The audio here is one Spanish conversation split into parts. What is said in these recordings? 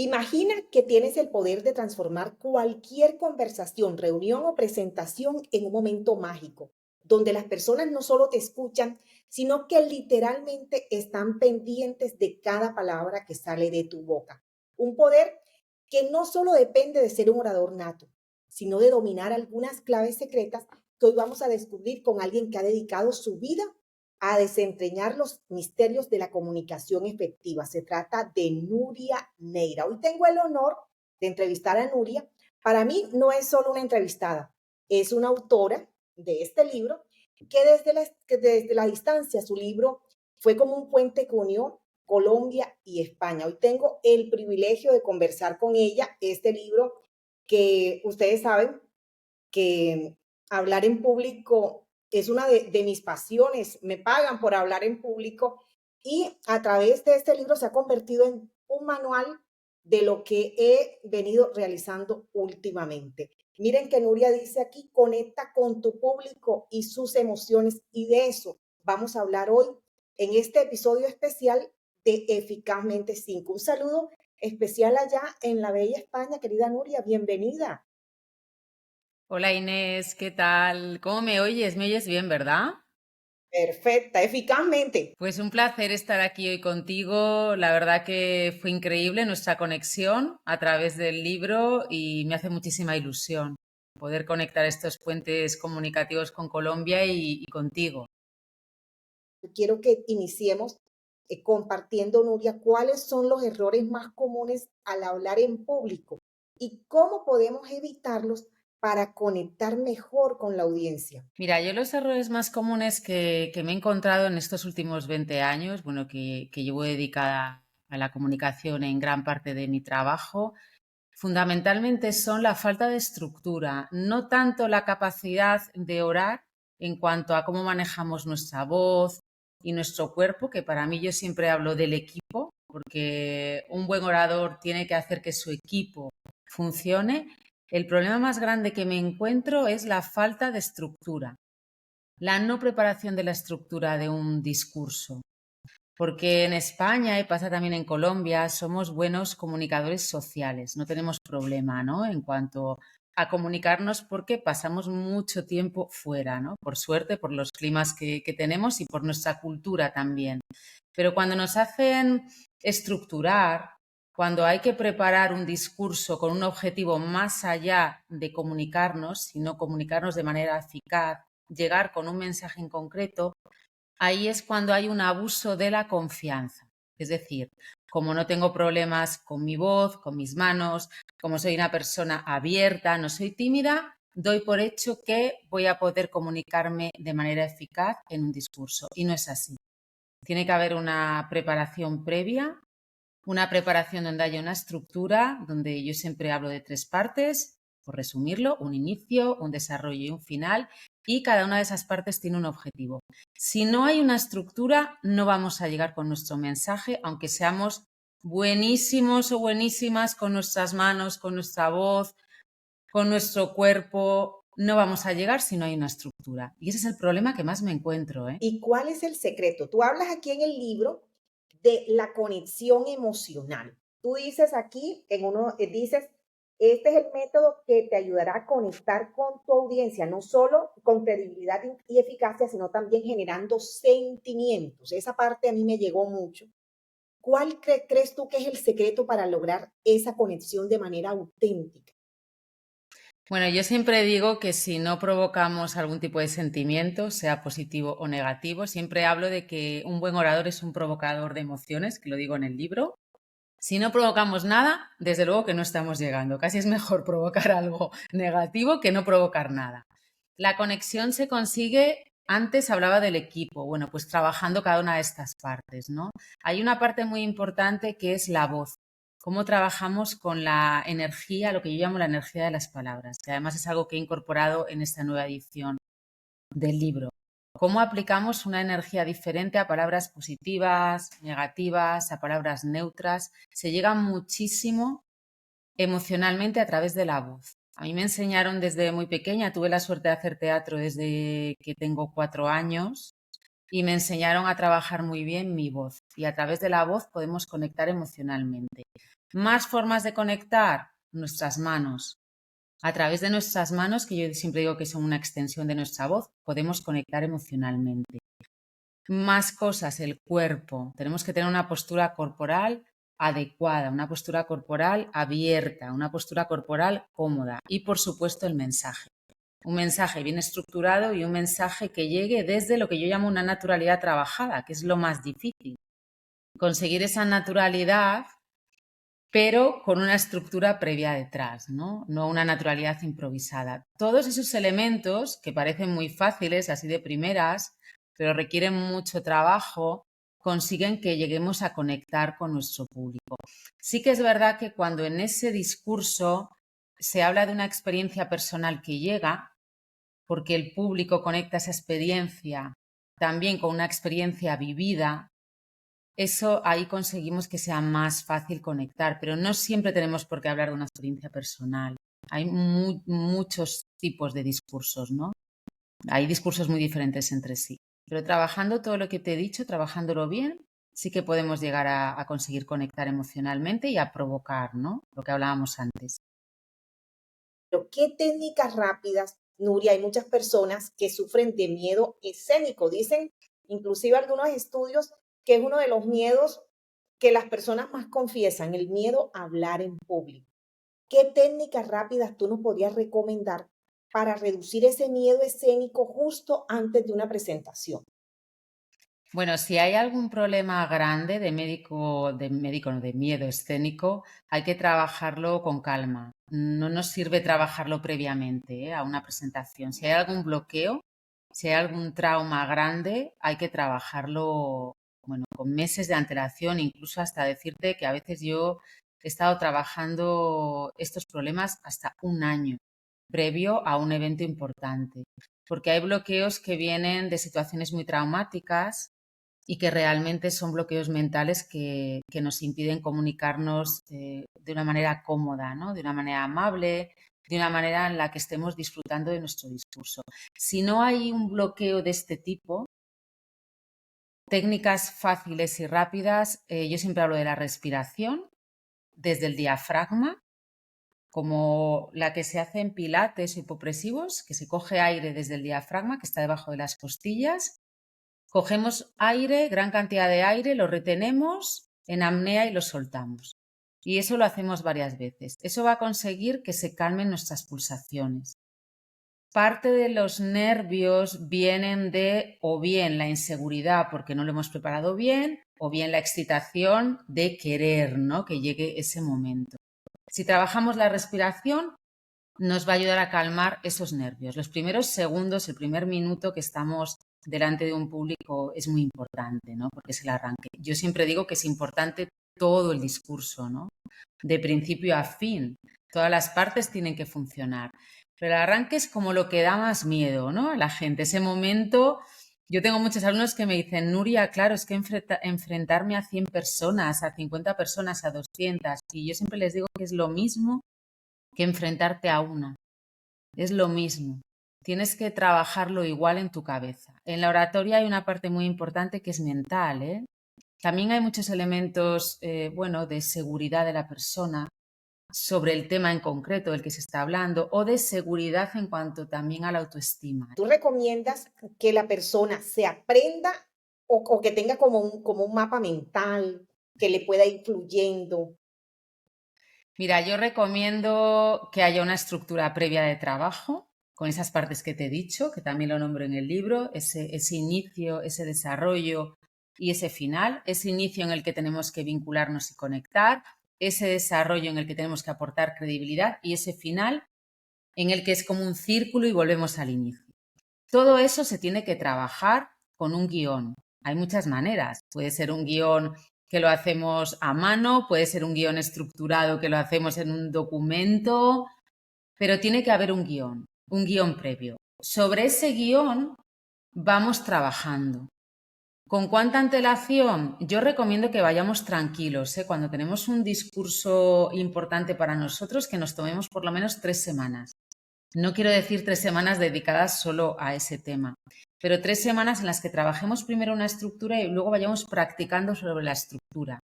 Imagina que tienes el poder de transformar cualquier conversación, reunión o presentación en un momento mágico, donde las personas no solo te escuchan, sino que literalmente están pendientes de cada palabra que sale de tu boca. Un poder que no solo depende de ser un orador nato, sino de dominar algunas claves secretas que hoy vamos a descubrir con alguien que ha dedicado su vida a desentrañar los misterios de la comunicación efectiva. Se trata de Nuria Neira. Hoy tengo el honor de entrevistar a Nuria. Para mí no es solo una entrevistada, es una autora de este libro que desde la distancia su libro fue como un puente que unió Colombia y España. Hoy tengo el privilegio de conversar con ella. Este libro que ustedes saben que hablar en público es una de mis pasiones, me pagan por hablar en público y a través de este libro se ha convertido en un manual de lo que he venido realizando últimamente. Miren que Nuria dice aquí, conecta con tu público y sus emociones y de eso vamos a hablar hoy en este episodio especial de Eficazmente 5. Un saludo especial allá en la bella España, querida Nuria, bienvenida. Hola Inés, ¿qué tal? ¿Cómo me oyes? ¿Me oyes bien, verdad? Perfecta, eficazmente. Pues un placer estar aquí hoy contigo. La verdad que fue increíble nuestra conexión a través del libro y me hace muchísima ilusión poder conectar estos puentes comunicativos con Colombia y contigo. Quiero que iniciemos compartiendo, Nuria, cuáles son los errores más comunes al hablar en público y cómo podemos evitarlos para conectar mejor con la audiencia. Mira, yo los errores más comunes que me he encontrado en estos últimos 20 años, bueno, que llevo dedicada a la comunicación en gran parte de mi trabajo, fundamentalmente son la falta de estructura, no tanto la capacidad de orar en cuanto a cómo manejamos nuestra voz y nuestro cuerpo, que para mí yo siempre hablo del equipo, porque un buen orador tiene que hacer que su equipo funcione. El problema más grande que me encuentro es la falta de estructura, la no preparación de la estructura de un discurso. Porque en España, y pasa también en Colombia, somos buenos comunicadores sociales, no tenemos problema, ¿no? En cuanto a comunicarnos porque pasamos mucho tiempo fuera, ¿no? Por suerte, por los climas que tenemos y por nuestra cultura también. Pero cuando nos hacen estructurar, cuando hay que preparar un discurso con un objetivo más allá de comunicarnos, sino comunicarnos de manera eficaz, llegar con un mensaje en concreto, ahí es cuando hay un abuso de la confianza. Es decir, como no tengo problemas con mi voz, con mis manos, como soy una persona abierta, no soy tímida, doy por hecho que voy a poder comunicarme de manera eficaz en un discurso. Y no es así. Tiene que haber una preparación previa, una preparación donde haya una estructura, donde yo siempre hablo de tres partes, por resumirlo, un inicio, un desarrollo y un final, y cada una de esas partes tiene un objetivo. Si no hay una estructura, no vamos a llegar con nuestro mensaje, aunque seamos buenísimos o buenísimas con nuestras manos, con nuestra voz, con nuestro cuerpo, no vamos a llegar si no hay una estructura. Y ese es el problema que más me encuentro, ¿eh? ¿Y cuál es el secreto? Tú hablas aquí en el libro de la conexión emocional. Tú dices aquí, en uno, dices, este es el método que te ayudará a conectar con tu audiencia, no solo con credibilidad y eficacia, sino también generando sentimientos. Esa parte a mí me llegó mucho. ¿Cuál crees tú que es el secreto para lograr esa conexión de manera auténtica? Bueno, yo siempre digo que si no provocamos algún tipo de sentimiento, sea positivo o negativo, siempre hablo de que un buen orador es un provocador de emociones, que lo digo en el libro. Si no provocamos nada, desde luego que no estamos llegando. Casi es mejor provocar algo negativo que no provocar nada. La conexión se consigue, antes hablaba del equipo, bueno, pues trabajando cada una de estas partes, ¿no? Hay una parte muy importante que es la voz. Cómo trabajamos con la energía, lo que yo llamo la energía de las palabras, que además es algo que he incorporado en esta nueva edición del libro. Cómo aplicamos una energía diferente a palabras positivas, negativas, a palabras neutras. Se llega muchísimo emocionalmente a través de la voz. A mí me enseñaron desde muy pequeña, tuve la suerte de hacer teatro desde que tengo 4 años y me enseñaron a trabajar muy bien mi voz. Y a través de la voz podemos conectar emocionalmente. Más formas de conectar, nuestras manos. A través de nuestras manos, que yo siempre digo que son una extensión de nuestra voz, podemos conectar emocionalmente. Más cosas, el cuerpo. Tenemos que tener una postura corporal adecuada, una postura corporal abierta, una postura corporal cómoda y, por supuesto, el mensaje. Un mensaje bien estructurado y un mensaje que llegue desde lo que yo llamo una naturalidad trabajada, que es lo más difícil. Conseguir esa naturalidad, pero con una estructura previa detrás, ¿no? No una naturalidad improvisada. Todos esos elementos que parecen muy fáciles, así de primeras, pero requieren mucho trabajo, consiguen que lleguemos a conectar con nuestro público. Sí que es verdad que cuando en ese discurso se habla de una experiencia personal que llega, porque el público conecta esa experiencia también con una experiencia vivida, eso ahí conseguimos que sea más fácil conectar, pero no siempre tenemos por qué hablar de una experiencia personal. Hay muchos tipos de discursos, ¿no? Hay discursos muy diferentes entre sí, pero trabajando todo lo que te he dicho, trabajándolo bien, sí que podemos llegar a conseguir conectar emocionalmente y a provocar, ¿no? Lo que hablábamos antes. Pero ¿qué técnicas rápidas, Nuria? Hay muchas personas que sufren de miedo escénico. Dicen, inclusive algunos estudios, que es uno de los miedos que las personas más confiesan, el miedo a hablar en público. ¿Qué técnicas rápidas tú nos podrías recomendar para reducir ese miedo escénico justo antes de una presentación? Bueno, si hay algún problema grande no, de miedo escénico, hay que trabajarlo con calma. No nos sirve trabajarlo previamente, a una presentación. Si hay algún bloqueo, si hay algún trauma grande, hay que trabajarlo, bueno, con meses de antelación, incluso hasta decirte que a veces yo he estado trabajando estos problemas hasta un año previo a un evento importante, porque hay bloqueos que vienen de situaciones muy traumáticas y que realmente son bloqueos mentales que nos impiden comunicarnos de una manera cómoda, ¿no? De una manera amable, de una manera en la que estemos disfrutando de nuestro discurso. Si no hay un bloqueo de este tipo, técnicas fáciles y rápidas, yo siempre hablo de la respiración desde el diafragma, como la que se hace en pilates hipopresivos, que se coge aire desde el diafragma, que está debajo de las costillas. Cogemos aire, gran cantidad de aire, lo retenemos en apnea y lo soltamos. Y eso lo hacemos varias veces. Eso va a conseguir que se calmen nuestras pulsaciones. Parte de los nervios vienen de o bien la inseguridad porque no lo hemos preparado bien, o bien la excitación de querer, ¿no? Que llegue ese momento. Si trabajamos la respiración, nos va a ayudar a calmar esos nervios. Los primeros segundos, el primer minuto que estamos delante de un público es muy importante, ¿no? Porque es el arranque. Yo siempre digo que es importante todo el discurso, ¿no? De principio a fin. Todas las partes tienen que funcionar. Pero el arranque es como lo que da más miedo, ¿no? A la gente. Ese momento, yo tengo muchos alumnos que me dicen, Nuria, claro, es que enfrentarme a 100 personas, a 50 personas, a 200. Y yo siempre les digo que es lo mismo que enfrentarte a una. Es lo mismo. Tienes que trabajarlo igual en tu cabeza. En la oratoria hay una parte muy importante que es mental, ¿eh? También hay muchos elementos, bueno, de seguridad de la persona sobre el tema en concreto del que se está hablando o de seguridad en cuanto también a la autoestima. ¿Tú recomiendas que la persona se aprenda o que tenga como un mapa mental que le pueda ir fluyendo? Mira, yo recomiendo que haya una estructura previa de trabajo con esas partes que te he dicho, que también lo nombro en el libro, ese inicio, ese desarrollo y ese final, ese inicio en el que tenemos que vincularnos y conectar, ese desarrollo en el que tenemos que aportar credibilidad y ese final en el que es como un círculo y volvemos al inicio. Todo eso se tiene que trabajar con un guión. Hay muchas maneras. Puede ser un guión que lo hacemos a mano, puede ser un guión estructurado que lo hacemos en un documento, pero tiene que haber un guión previo. Sobre ese guión vamos trabajando. ¿Con cuánta antelación? Yo recomiendo que vayamos tranquilos, ¿eh? Cuando tenemos un discurso importante para nosotros, que nos tomemos por lo menos 3 semanas. No quiero decir 3 semanas dedicadas solo a ese tema, pero 3 semanas en las que trabajemos primero una estructura y luego vayamos practicando sobre la estructura,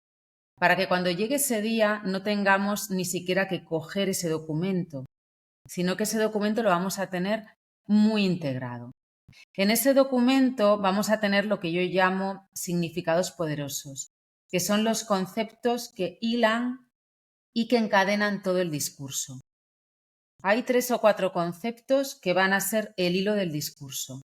para que cuando llegue ese día no tengamos ni siquiera que coger ese documento, sino que ese documento lo vamos a tener muy integrado. En ese documento vamos a tener lo que yo llamo significados poderosos, que son los conceptos que hilan y que encadenan todo el discurso. Hay 3 o 4 conceptos que van a ser el hilo del discurso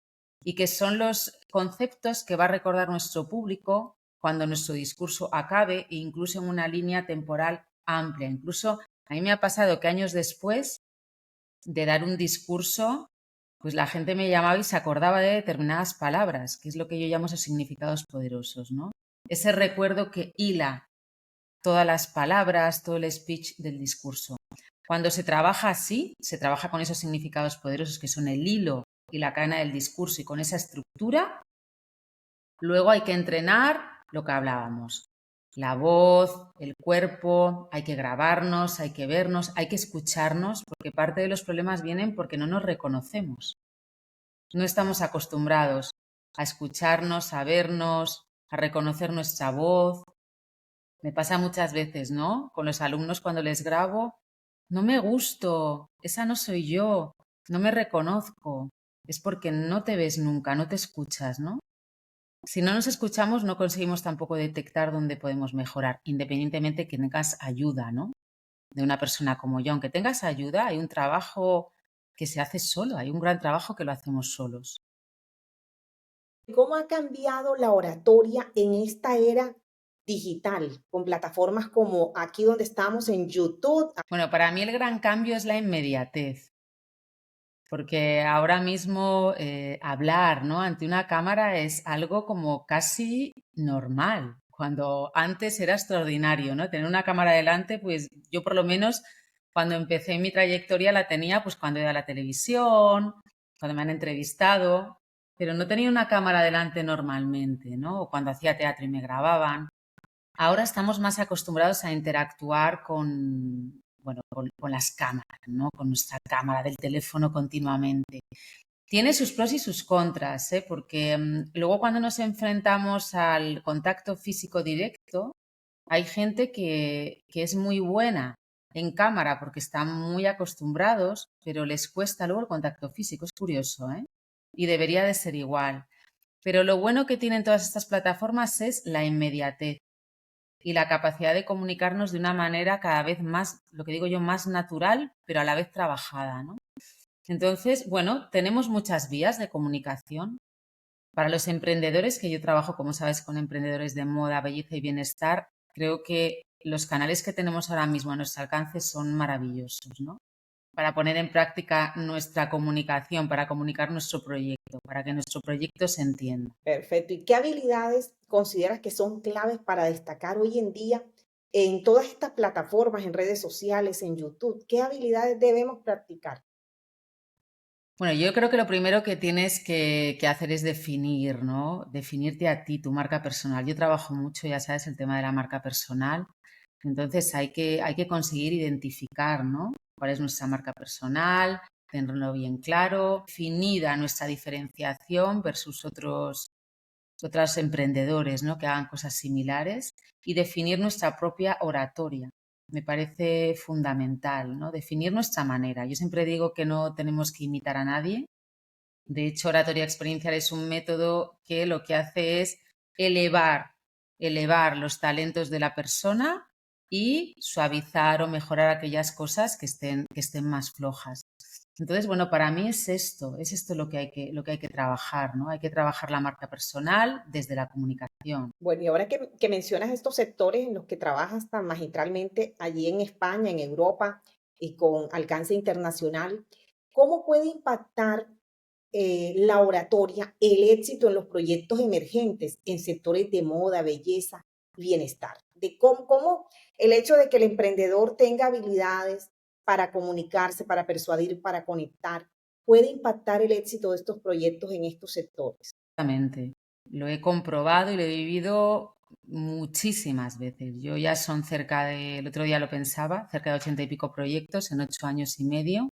y que son los conceptos que va a recordar nuestro público cuando nuestro discurso acabe e incluso en una línea temporal amplia. Incluso a mí me ha pasado que años después de dar un discurso, pues la gente me llamaba y se acordaba de determinadas palabras, que es lo que yo llamo esos significados poderosos, ¿no? Ese recuerdo que hila todas las palabras, todo el speech del discurso. Cuando se trabaja así, se trabaja con esos significados poderosos que son el hilo y la cadena del discurso y con esa estructura, luego hay que entrenar lo que hablábamos. La voz, el cuerpo, hay que grabarnos, hay que vernos, hay que escucharnos, porque parte de los problemas vienen porque no nos reconocemos. No estamos acostumbrados a escucharnos, a vernos, a reconocer nuestra voz. Me pasa muchas veces, ¿no? Con los alumnos cuando les grabo, no me gusto, esa no soy yo, no me reconozco. Es porque no te ves nunca, no te escuchas, ¿no? Si no nos escuchamos, no conseguimos tampoco detectar dónde podemos mejorar, independientemente que tengas ayuda, ¿no? De una persona como yo. Aunque tengas ayuda, hay un trabajo que se hace solo, hay un gran trabajo que lo hacemos solos. ¿Cómo ha cambiado la oratoria en esta era digital, con plataformas como aquí donde estamos en YouTube? Bueno, para mí el gran cambio es la inmediatez, porque ahora mismo hablar, ¿no? ante una cámara es algo como casi normal, cuando antes era extraordinario, ¿no? Tener una cámara delante, pues yo por lo menos cuando empecé mi trayectoria la tenía pues cuando iba a la televisión, cuando me han entrevistado, pero no tenía una cámara delante normalmente, ¿no? O cuando hacía teatro y me grababan. Ahora estamos más acostumbrados a interactuar con, bueno, con las cámaras, ¿no? Con nuestra cámara del teléfono continuamente. Tiene sus pros y sus contras, ¿eh? Porque luego cuando nos enfrentamos al contacto físico directo, hay gente que es muy buena en cámara porque están muy acostumbrados, pero les cuesta luego el contacto físico. Es curioso, ¿eh? Y debería de ser igual. Pero lo bueno que tienen todas estas plataformas es la inmediatez y la capacidad de comunicarnos de una manera cada vez más, lo que digo yo, más natural, pero a la vez trabajada, ¿no? Entonces, bueno, tenemos muchas vías de comunicación. Para los emprendedores, que yo trabajo, como sabes, con emprendedores de moda, belleza y bienestar, creo que los canales que tenemos ahora mismo a nuestro alcance son maravillosos, ¿no? Para poner en práctica nuestra comunicación, para comunicar nuestro proyecto, para que nuestro proyecto se entienda. Perfecto. ¿Y qué habilidades consideras que son claves para destacar hoy en día en todas estas plataformas, en redes sociales, en YouTube? ¿Qué habilidades debemos practicar? Bueno, yo creo que lo primero que tienes que hacer es definir, ¿no? Definirte a ti, tu marca personal. Yo trabajo mucho, ya sabes, el tema de la marca personal. Entonces hay que conseguir identificar, ¿no? Cuál es nuestra marca personal, tenerlo bien claro, definida nuestra diferenciación versus otros emprendedores, ¿no? Que hagan cosas similares y definir nuestra propia oratoria. Me parece fundamental, ¿no? Definir nuestra manera. Yo siempre digo que no tenemos que imitar a nadie. De hecho, oratoria experiencial es un método que lo que hace es elevar, elevar los talentos de la persona y suavizar o mejorar aquellas cosas que estén más flojas. Entonces, bueno, para mí es esto lo que hay que trabajar, ¿no? Hay que trabajar la marca personal desde la comunicación. Bueno, y ahora que mencionas estos sectores en los que trabajas tan magistralmente allí en España, en Europa y con alcance internacional, ¿cómo puede impactar la oratoria el éxito en los proyectos emergentes en sectores de moda, belleza y bienestar? De cómo el hecho de que el emprendedor tenga habilidades para comunicarse, para persuadir, para conectar, puede impactar el éxito de estos proyectos en estos sectores. Exactamente. Lo he comprobado y lo he vivido muchísimas veces. Yo ya son el otro día lo pensaba, cerca de 80 y pico proyectos en 8 años y medio.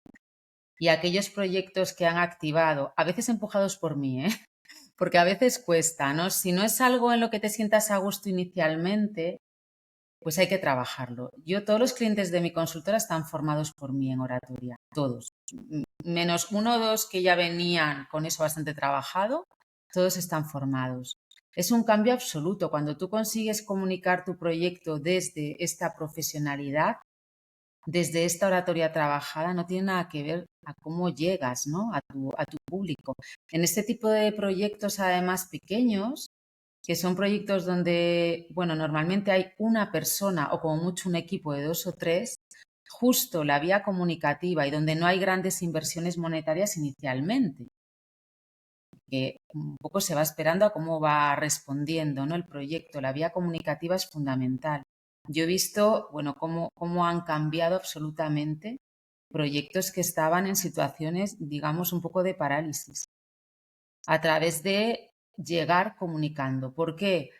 y aquellos proyectos que han activado, a veces empujados por mí, porque a veces cuesta, ¿no? Si no es algo en lo que te sientas a gusto inicialmente, pues hay que trabajarlo. Todos los clientes de mi consultora están formados por mí en oratoria, todos. Menos uno o dos que ya venían con eso bastante trabajado, todos están formados. Es un cambio absoluto. Cuando tú consigues comunicar tu proyecto desde esta profesionalidad, desde esta oratoria trabajada, no tiene nada que ver a cómo llegas, ¿no? a tu público. En este tipo de proyectos, además pequeños, que son proyectos donde, bueno, normalmente hay una persona o como mucho un equipo de 2 o 3, justo la vía comunicativa y donde no hay grandes inversiones monetarias inicialmente, que un poco se va esperando a cómo va respondiendo, ¿no? El proyecto. La vía comunicativa es fundamental. Yo he visto, bueno, cómo han cambiado absolutamente proyectos que estaban en situaciones, digamos, un poco de parálisis, a través de llegar comunicando. ¿Por qué?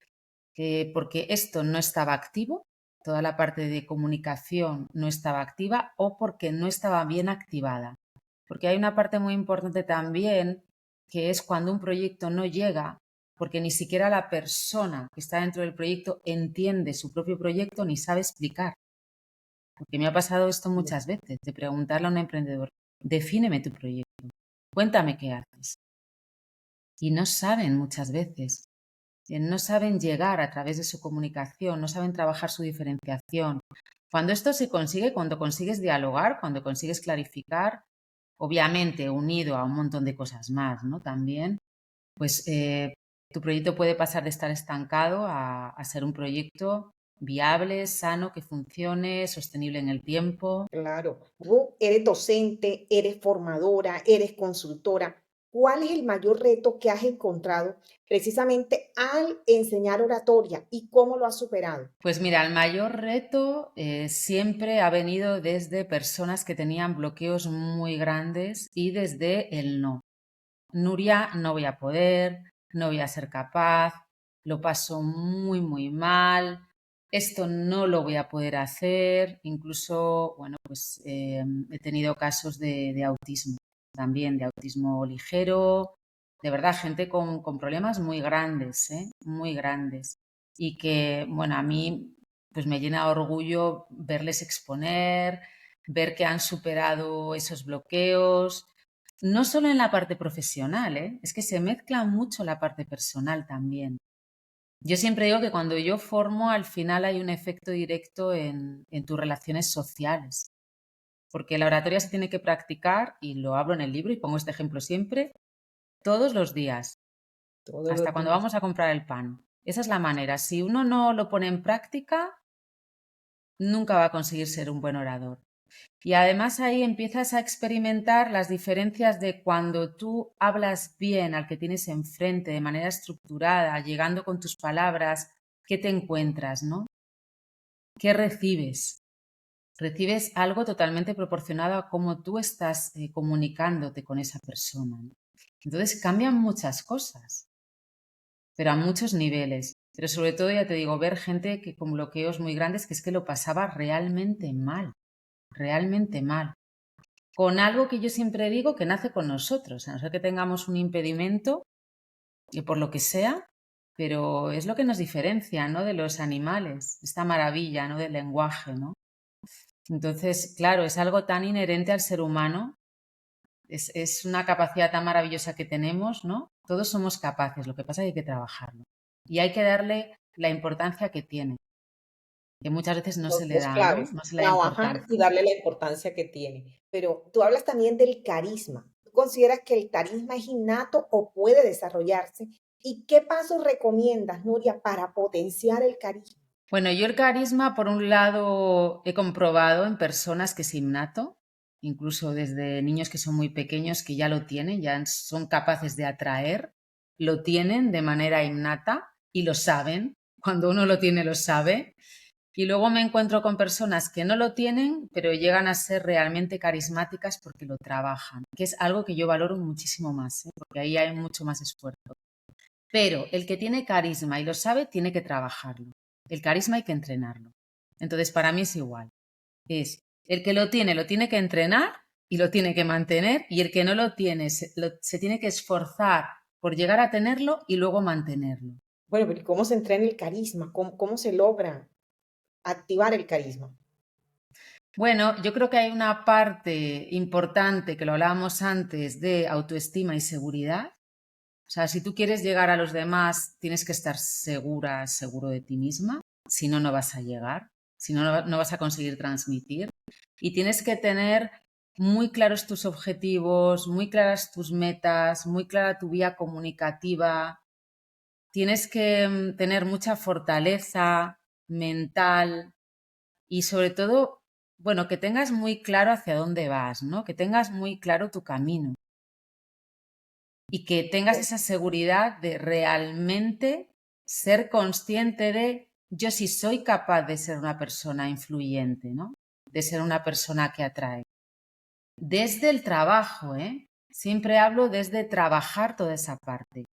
Porque esto no estaba activo, toda la parte de comunicación no estaba activa o porque no estaba bien activada. Porque hay una parte muy importante también, que es cuando un proyecto no llega, porque ni siquiera la persona que está dentro del proyecto entiende su propio proyecto ni sabe explicar. Porque me ha pasado esto muchas veces, de preguntarle a un emprendedor, defíneme tu proyecto, cuéntame qué haces. Y no saben muchas veces. No saben llegar a través de su comunicación, no saben trabajar su diferenciación. Cuando esto se consigue, cuando consigues dialogar, cuando consigues clarificar, obviamente unido a un montón de cosas más, ¿no? También, pues tu proyecto puede pasar de estar estancado a ser un proyecto viable, sano, que funcione, sostenible en el tiempo. Claro, tú eres docente, eres formadora, eres consultora. ¿Cuál es el mayor reto que has encontrado precisamente al enseñar oratoria y cómo lo has superado? Pues mira, el mayor reto siempre ha venido desde personas que tenían bloqueos muy grandes y desde el no. Nuria, no voy a poder, no voy a ser capaz, lo paso muy, muy mal, esto no lo voy a poder hacer. Incluso, bueno, pues he tenido casos de autismo también, de autismo ligero, de verdad, gente con problemas muy grandes, muy grandes. Y que, bueno, a mí pues me llena de orgullo verles exponer, ver que han superado esos bloqueos, no solo en la parte profesional, es que se mezcla mucho la parte personal también. Yo siempre digo que cuando yo formo, al final hay un efecto directo en tus relaciones sociales, porque la oratoria se tiene que practicar, y lo hablo en el libro y pongo este ejemplo siempre, todos los días, Todos hasta los cuando días. vamos a comprar el pan. Esa es la manera. Si uno no lo pone en práctica, nunca va a conseguir ser un buen orador. Y además ahí empiezas a experimentar las diferencias de cuando tú hablas bien al que tienes enfrente, de manera estructurada, llegando con tus palabras, ¿qué te encuentras, no? ¿Qué recibes? Recibes algo totalmente proporcionado a cómo tú estás comunicándote con esa persona, ¿no? Entonces cambian muchas cosas, pero a muchos niveles. Pero sobre todo, ya te digo, ver gente que con bloqueos muy grandes, que es que lo pasaba realmente mal. Con algo que yo siempre digo que nace con nosotros, a no ser que tengamos un impedimento, y por lo que sea, pero es lo que nos diferencia, ¿no? De los animales, esta maravilla, ¿no? Del lenguaje, ¿no? Entonces, claro, es algo tan inherente al ser humano, es una capacidad tan maravillosa que tenemos, ¿no? Todos somos capaces, lo que pasa es que hay que trabajarlo. Y hay que darle la importancia que tiene, que muchas veces no Los se le dos da, ¿no? claves, No se le da trabajar y importancia. darle la importancia que tiene. Pero tú hablas también del carisma. ¿Tú consideras que el carisma es innato o puede desarrollarse? ¿Y qué pasos recomiendas, Nuria, para potenciar el carisma? Bueno, yo el carisma, por un lado, he comprobado en personas que es innato, incluso desde niños que son muy pequeños que ya lo tienen, ya son capaces de atraer, lo tienen de manera innata y lo saben. Cuando uno lo tiene, lo sabe. Y luego me encuentro con personas que no lo tienen, pero llegan a ser realmente carismáticas porque lo trabajan, que es algo que yo valoro muchísimo más, porque ahí hay mucho más esfuerzo. Pero el que tiene carisma y lo sabe, tiene que trabajarlo. El carisma hay que entrenarlo. Entonces, para mí es igual. Es el que lo tiene que entrenar y lo tiene que mantener, y el que no lo tiene se tiene que esforzar por llegar a tenerlo y luego mantenerlo. Bueno, pero ¿y cómo se entrena el carisma? ¿Cómo se logra activar el carisma? Bueno, yo creo que hay una parte importante que lo hablábamos antes de autoestima y seguridad. O sea, si tú quieres llegar a los demás, tienes que estar segura, seguro de ti misma. Si no, no vas a llegar. Si no, no vas a conseguir transmitir. Y tienes que tener muy claros tus objetivos, muy claras tus metas, muy clara tu vía comunicativa. Tienes que tener mucha fortaleza mental y sobre todo, bueno, que tengas muy claro hacia dónde vas, ¿no? Que tengas muy claro tu camino y que tengas esa seguridad de realmente ser consciente de yo sí soy capaz de ser una persona influyente, ¿no? De ser una persona que atrae. Desde el trabajo, ¿eh? Siempre hablo desde trabajar toda esa parte.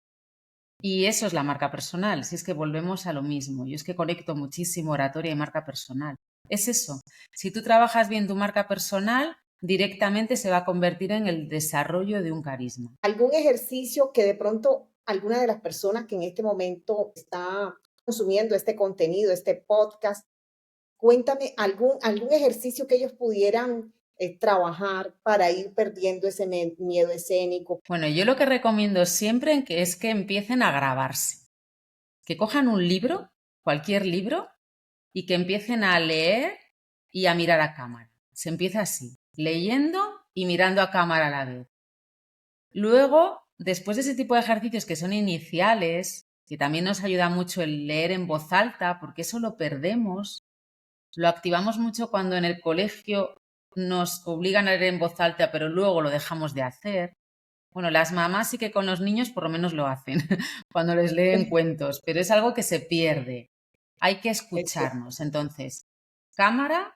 Y eso es la marca personal, si es que volvemos a lo mismo. Yo es que conecto muchísimo oratoria y marca personal. Es eso. Si tú trabajas bien tu marca personal, directamente se va a convertir en el desarrollo de un carisma. ¿Algún ejercicio que de pronto alguna de las personas que en este momento está consumiendo este contenido, este podcast, cuéntame algún ejercicio que ellos pudieran trabajar para ir perdiendo ese miedo escénico? Bueno, yo lo que recomiendo siempre es que empiecen a grabarse, que cojan un libro, cualquier libro, y que empiecen a leer y a mirar a cámara. Se empieza así, leyendo y mirando a cámara a la vez. Luego, después de ese tipo de ejercicios que son iniciales, que también nos ayuda mucho el leer en voz alta, porque eso lo perdemos, lo activamos mucho cuando en el colegio nos obligan a leer en voz alta, pero luego lo dejamos de hacer. Bueno, las mamás sí que con los niños por lo menos lo hacen cuando les leen cuentos, pero es algo que se pierde. Hay que Es cierto. escucharnos. Entonces, cámara,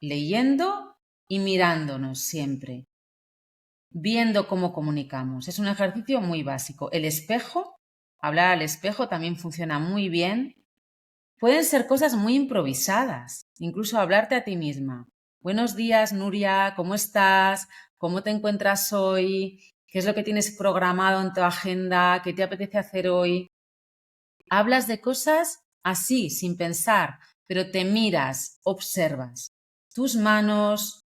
leyendo y mirándonos siempre, viendo cómo comunicamos. Es un ejercicio muy básico. El espejo, hablar al espejo también funciona muy bien. Pueden ser cosas muy improvisadas, incluso hablarte a ti misma. Buenos días, Nuria, ¿cómo estás? ¿Cómo te encuentras hoy? ¿Qué es lo que tienes programado en tu agenda? ¿Qué te apetece hacer hoy? Hablas de cosas así, sin pensar, pero te miras, observas tus manos,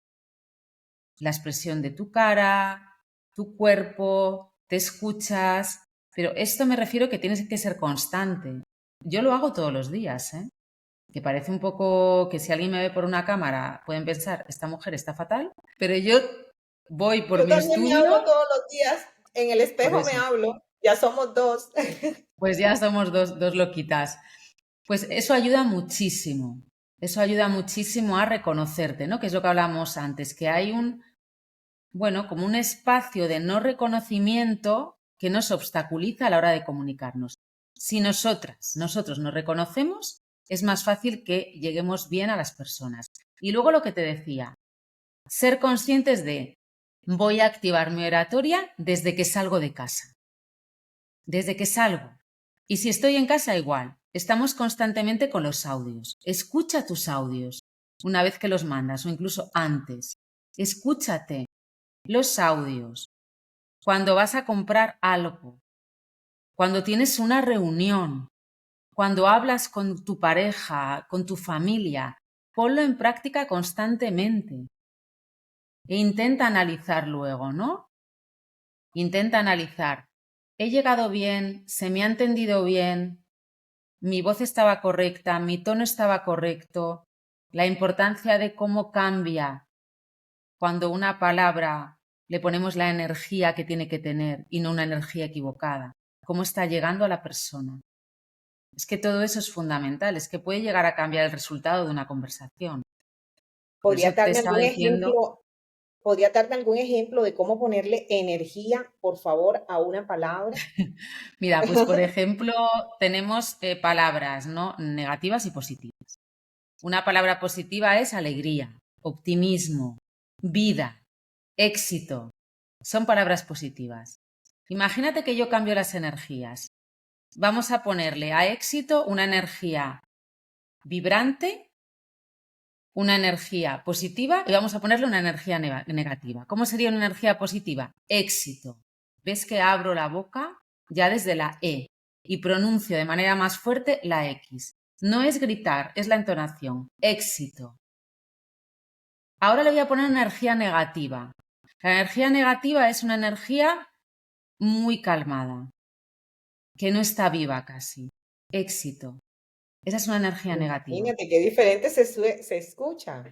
la expresión de tu cara, tu cuerpo, te escuchas, pero esto me refiero que tienes que ser constante. Yo lo hago todos los días, ¿eh? Que parece un poco que si alguien me ve por una cámara pueden pensar, esta mujer está fatal, pero yo voy por Yo mi también me hablo estudio, todos los días, en el por espejo me eso, hablo, ya somos dos. pues ya somos dos loquitas. Pues eso ayuda muchísimo a reconocerte, ¿no? Que es lo que hablamos antes, que hay bueno, como un espacio de no reconocimiento que nos obstaculiza a la hora de comunicarnos. Si nosotros nos reconocemos, es más fácil que lleguemos bien a las personas. Y luego lo que te decía, ser conscientes de voy a activar mi oratoria desde que salgo de casa, desde que salgo. Y si estoy en casa, igual. Estamos constantemente con los audios. Escucha tus audios una vez que los mandas o incluso antes. Escúchate los audios cuando vas a comprar algo, cuando tienes una reunión, cuando hablas con tu pareja, con tu familia. Ponlo en práctica constantemente e intenta analizar luego, ¿no? Intenta analizar. ¿He llegado bien? ¿Se me ha entendido bien? ¿Mi voz estaba correcta? ¿Mi tono estaba correcto? La importancia de cómo cambia cuando una palabra le ponemos la energía que tiene que tener y no una energía equivocada. ¿Cómo está llegando a la persona? Es que todo eso es fundamental, es que puede llegar a cambiar el resultado de una conversación. Por eso ¿Podría te darme estaba algún diciendo, ejemplo ¿Podría darme algún ejemplo de cómo ponerle energía, por favor, a una palabra? mira, pues por ejemplo, tenemos palabras, ¿no? Negativas y positivas. Una palabra positiva es alegría, optimismo, vida, éxito. Son palabras positivas. Imagínate que yo cambio las energías. Vamos a ponerle a éxito una energía vibrante, una energía positiva y vamos a ponerle una energía negativa. ¿Cómo sería una energía positiva? Éxito. ¿Ves que abro la boca ya desde la E y pronuncio de manera más fuerte la X? No es gritar, es la entonación. Éxito. Ahora le voy a poner una energía negativa. La energía negativa es una energía muy calmada, que no está viva casi. Éxito. Esa es una energía negativa. Imagínate qué diferente se escucha.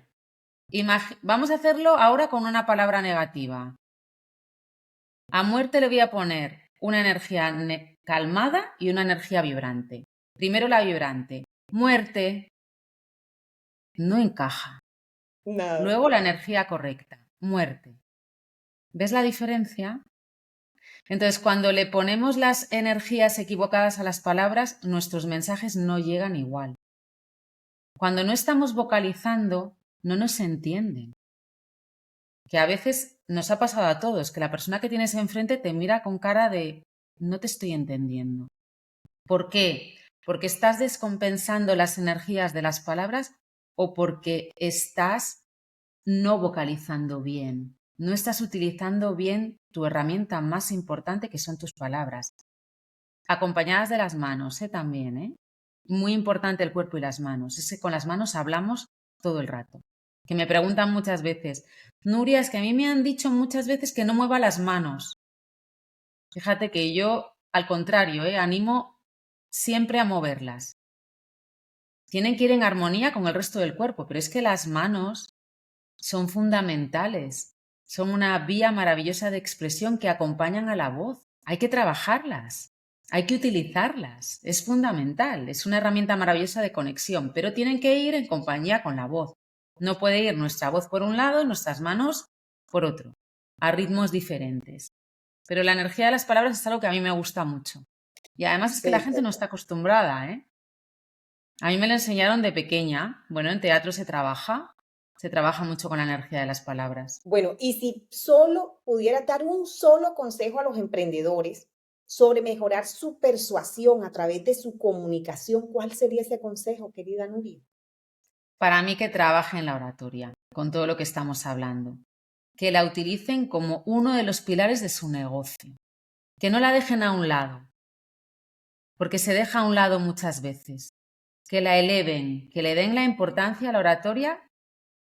Vamos a hacerlo ahora con una palabra negativa. A muerte le voy a poner una energía calmada y una energía vibrante. Primero la vibrante. Muerte. No encaja. Nada. Luego la energía correcta. Muerte. ¿Ves la diferencia? Entonces, cuando le ponemos las energías equivocadas a las palabras, nuestros mensajes no llegan igual. Cuando no estamos vocalizando, no nos entienden. Que a veces nos ha pasado a todos, que la persona que tienes enfrente te mira con cara de no te estoy entendiendo. ¿Por qué? ¿Porque estás descompensando las energías de las palabras o porque estás no vocalizando bien? No estás utilizando bien tu herramienta más importante, que son tus palabras. Acompañadas de las manos, también, Muy importante el cuerpo y las manos. Es que con las manos hablamos todo el rato. Que me preguntan muchas veces, Nuria, es que a mí me han dicho muchas veces que no mueva las manos. Fíjate que yo, al contrario, animo siempre a moverlas. Tienen que ir en armonía con el resto del cuerpo, pero es que las manos son fundamentales. Son una vía maravillosa de expresión que acompañan a la voz. Hay que trabajarlas. Hay que utilizarlas, es fundamental, es una herramienta maravillosa de conexión, pero tienen que ir en compañía con la voz. No puede ir nuestra voz por un lado y nuestras manos por otro, a ritmos diferentes. Pero la energía de las palabras es algo que a mí me gusta mucho. Y además es que la Sí, gente no está acostumbrada, A mí me lo enseñaron de pequeña. Bueno, en teatro se trabaja mucho con la energía de las palabras. Bueno, y si solo pudiera dar un solo consejo a los emprendedores sobre mejorar su persuasión a través de su comunicación, ¿cuál sería ese consejo, querida Nuria? Para mí que trabaje en la oratoria, con todo lo que estamos hablando. Que la utilicen como uno de los pilares de su negocio. Que no la dejen a un lado, porque se deja a un lado muchas veces. Que la eleven, que le den la importancia a la oratoria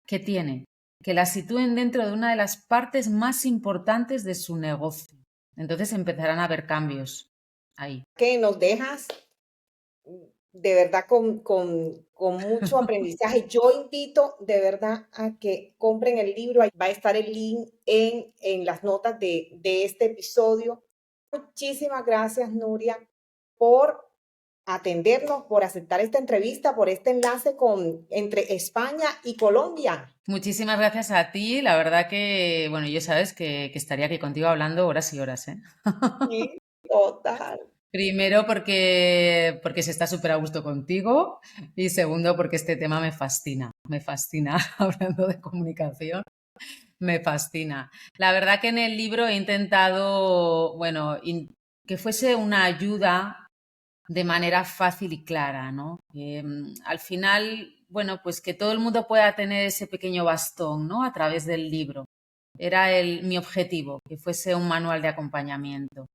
que tiene, que la sitúen dentro de una de las partes más importantes de su negocio. Entonces empezarán a haber cambios ahí. Que nos dejas de verdad con mucho aprendizaje. Yo invito de verdad a que compren el libro. Ahí va a estar el link en las notas de este episodio. Muchísimas gracias, Nuria, por atendernos, por aceptar esta entrevista, por este enlace entre España y Colombia. Muchísimas gracias a ti. La verdad que, bueno, yo sabes que estaría aquí contigo hablando horas y horas, Sí, total. Primero porque se está súper a gusto contigo y segundo porque este tema me fascina, hablando de comunicación, me fascina. La verdad que en el libro he intentado, bueno, que fuese una ayuda de manera fácil y clara, ¿no? Al final, bueno, pues que todo el mundo pueda tener ese pequeño bastón, ¿no? A través del libro. Era mi objetivo, que fuese un manual de acompañamiento.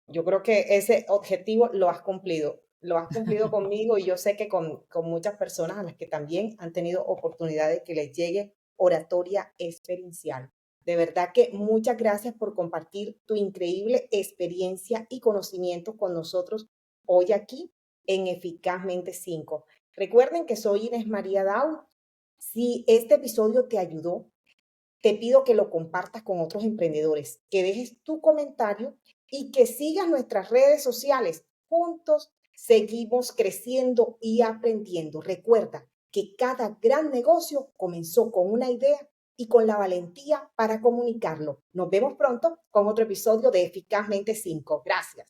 Yo creo que ese objetivo lo has cumplido. Lo has cumplido conmigo y yo sé que con muchas personas a las que también han tenido oportunidad de que les llegue oratoria experiencial. De verdad que muchas gracias por compartir tu increíble experiencia y conocimiento con nosotros hoy aquí en Eficazmente 5. Recuerden que soy Inés María Dau. Si este episodio te ayudó, te pido que lo compartas con otros emprendedores, que dejes tu comentario y que sigas nuestras redes sociales. Juntos seguimos creciendo y aprendiendo. Recuerda que cada gran negocio comenzó con una idea y con la valentía para comunicarlo. Nos vemos pronto con otro episodio de Eficazmente 5. Gracias.